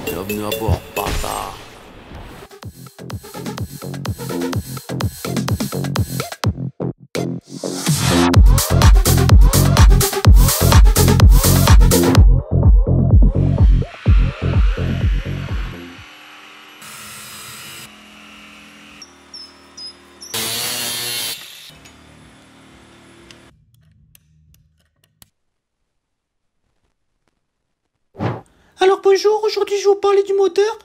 Bienvenue à bord, bâtard. Alors bonjour, aujourd'hui je vais vous parler du moteur.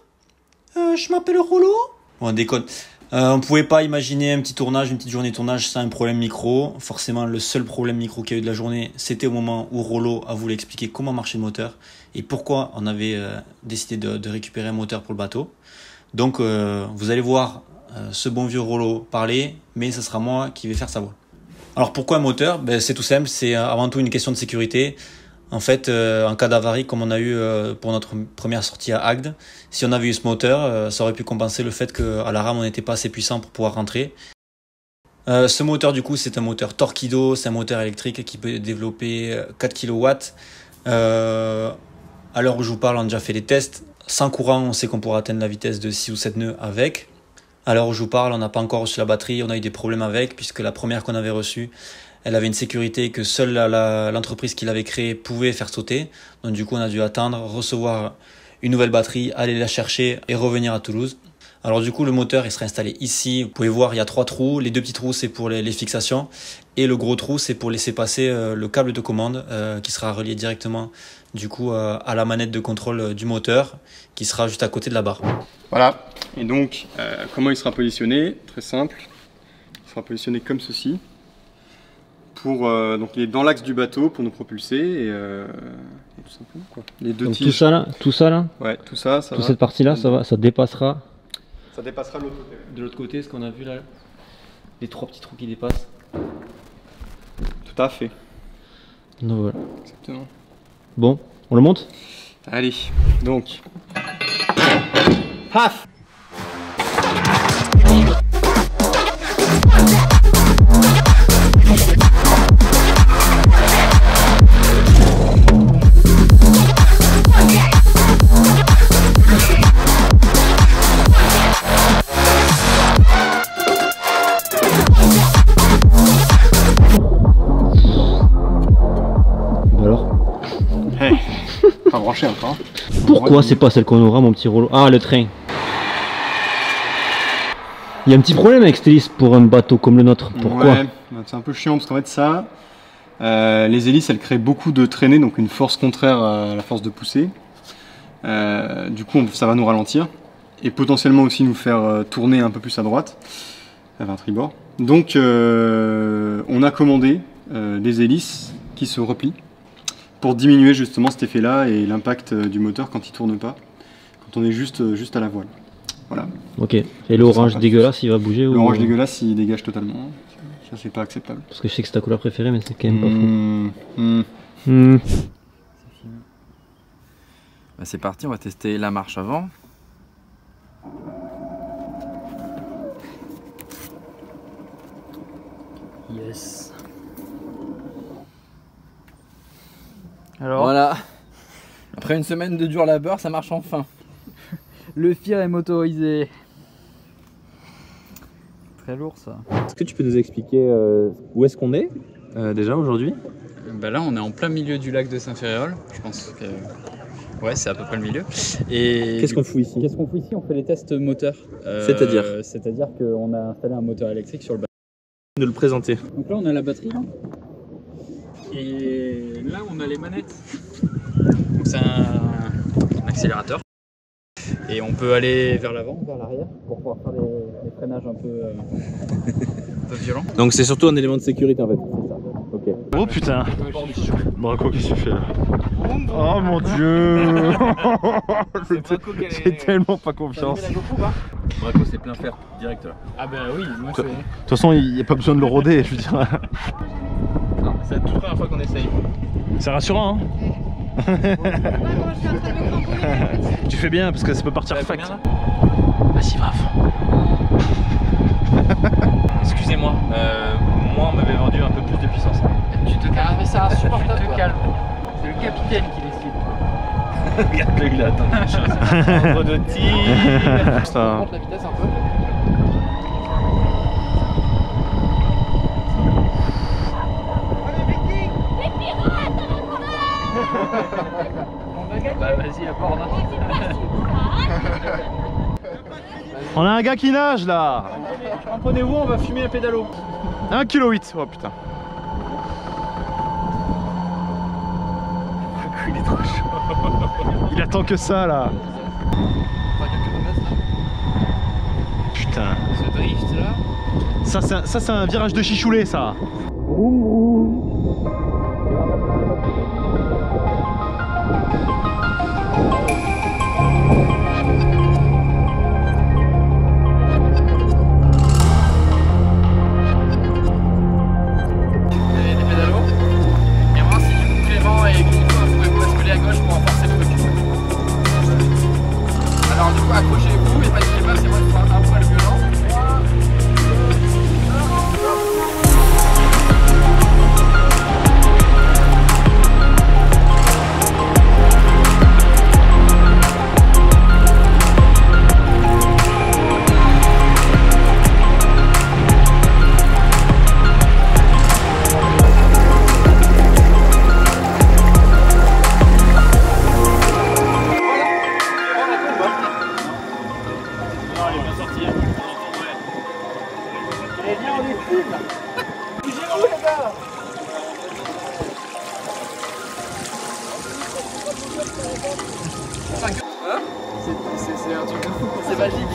Je m'appelle Rollo. On déconne. On pouvait pas imaginer un petit tournage, une petite journée de tournage sans un problème micro. Forcément, le seul problème micro qu'il y a eu de la journée, c'était au moment où Rollo a voulu expliquer comment marchait le moteur et pourquoi on avait décidé de récupérer un moteur pour le bateau. Donc vous allez voir ce bon vieux Rollo parler, mais ce sera moi qui vais faire sa voix. Alors pourquoi un moteur ? C'est tout simple, c'est avant tout une question de sécurité. En fait, en cas d'avarie, comme on a eu pour notre première sortie à Agde, si on avait eu ce moteur, ça aurait pu compenser le fait qu'à la rame, on n'était pas assez puissant pour pouvoir rentrer. Ce moteur, du coup, c'est un moteur Torqeedo, c'est un moteur électrique qui peut développer 4 kW. À l'heure où je vous parle, on a déjà fait des tests. Sans courant, on sait qu'on pourra atteindre la vitesse de 6 ou 7 nœuds avec. À l'heure où je vous parle, on n'a pas encore reçu la batterie, on a eu des problèmes avec, puisque la première qu'on avait reçue, elle avait une sécurité que seule l'entreprise qui l'avait créée pouvait faire sauter. Donc du coup, on a dû attendre, recevoir une nouvelle batterie, aller la chercher et revenir à Toulouse. Alors du coup, le moteur, il sera installé ici. Vous pouvez voir, il y a 3 trous. Les 2 petits trous, c'est pour les fixations. Et le gros trou, c'est pour laisser passer le câble de commande qui sera relié directement du coup à la manette de contrôle du moteur qui sera juste à côté de la barre. Voilà. Et donc, comment il sera positionné ? Très simple. Il sera positionné comme ceci. Donc il est dans l'axe du bateau pour nous propulser et tout simplement quoi. Les deux donc tiges. tout ça là. Ouais, tout ça Toute va. cette partie là, ça dépassera. Ça dépassera de l'autre côté. De l'autre côté, ce qu'on a vu là, les 3 petits trous qui dépassent. Tout à fait. Donc voilà. Exactement. Bon, on le monte ? Allez, donc. Paf. Pas branché encore. Pourquoi c'est pas celle qu'on aura, mon petit Rollo ? Ah, le train. Il y a un petit problème avec cette hélice pour un bateau comme le nôtre. Pourquoi ? Ouais, c'est un peu chiant parce qu'en fait ça, les hélices elles créent beaucoup de traînées, donc une force contraire à la force de poussée. Du coup ça va nous ralentir et potentiellement aussi nous faire tourner un peu plus à droite, vers un tribord. Donc on a commandé des hélices qui se replient pour diminuer justement cet effet-là et l'impact du moteur quand il tourne pas, quand on est juste à la voile. Voilà. Ok. Et l'orange dégueulasse, il va bouger ou... L'orange dégueulasse, il dégage totalement. Ça, c'est pas acceptable. Parce que je sais que c'est ta couleur préférée, mais c'est quand même pas faux. Bah, c'est parti, on va tester la marche avant. Yes. Alors, Voilà. Après une semaine de dur labeur, ça marche enfin. le FIR est motorisé. Très lourd ça. Est-ce que tu peux nous expliquer où est-ce qu'on est déjà aujourd'hui? Bah là on est en plein milieu du lac de Saint-Ferréol. Je pense que ouais, c'est à peu près le milieu. Et Qu'est-ce qu'on fout ici? Qu'est-ce qu'on fout ici? On fait les tests moteurs. C'est-à-dire C'est-à-dire qu'on a installé un moteur électrique sur le bateau. De le présenter. Donc là on a la batterie là. Et là on a les manettes. Donc c'est un accélérateur. Et on peut aller vers l'avant, vers l'arrière, pour pouvoir faire des freinages un peu violents. Donc c'est surtout un élément de sécurité en fait. C'est ça. Ok. Oh putain. Braco, qu'est-ce que tu fais là? Oh mon dieu. J'ai tellement pas confiance. Braco c'est plein fer, direct là. Ah bah oui, moi De toute façon, il n'y a pas besoin de le rôder, je veux dire. c'est la toute première fois qu'on essaye. C'est rassurant, hein? Tu fais bien parce que ça peut partir fact. Vas-y, va à fond. Excusez-moi, moi on m'avait vendu un peu plus de puissance. Tu te carré ça calme. C'est le capitaine qui décide. Regarde-le, il attend quelque chose. Ordre de tir. On monte la vitesse un peu. Bah vas-y, aborde. On a un gars qui nage là. Prenez-vous, on va fumer un pédalo. 1,8 kg. Oh putain. Il est trop chaud. Il attend que ça là. Putain. Ce drift là. Ça c'est un virage de chichoulet ça. Des pédalos. Et voir si du coup Clément et Nico pouvaient basculer à gauche pour renforcer le truc. Alors du coup accrochez-vous et paniquez pas, c'est moi qui ferai un poil violent. C'est un truc de fou, c'est magique.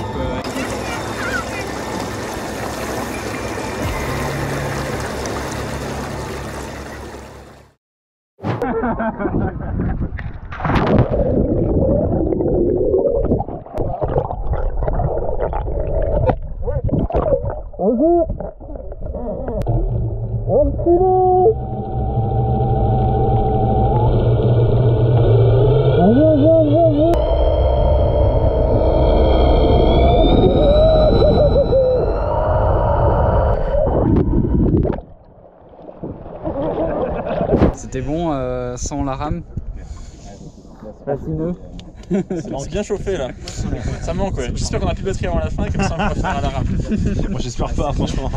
C'était bon sans la rame. Fascineux. On s'est bien chauffé là. Ça manque ouais. J'espère qu'on a plus de batterie avant la fin et comme ça on pourra finir à la rame. Moi j'espère pas franchement.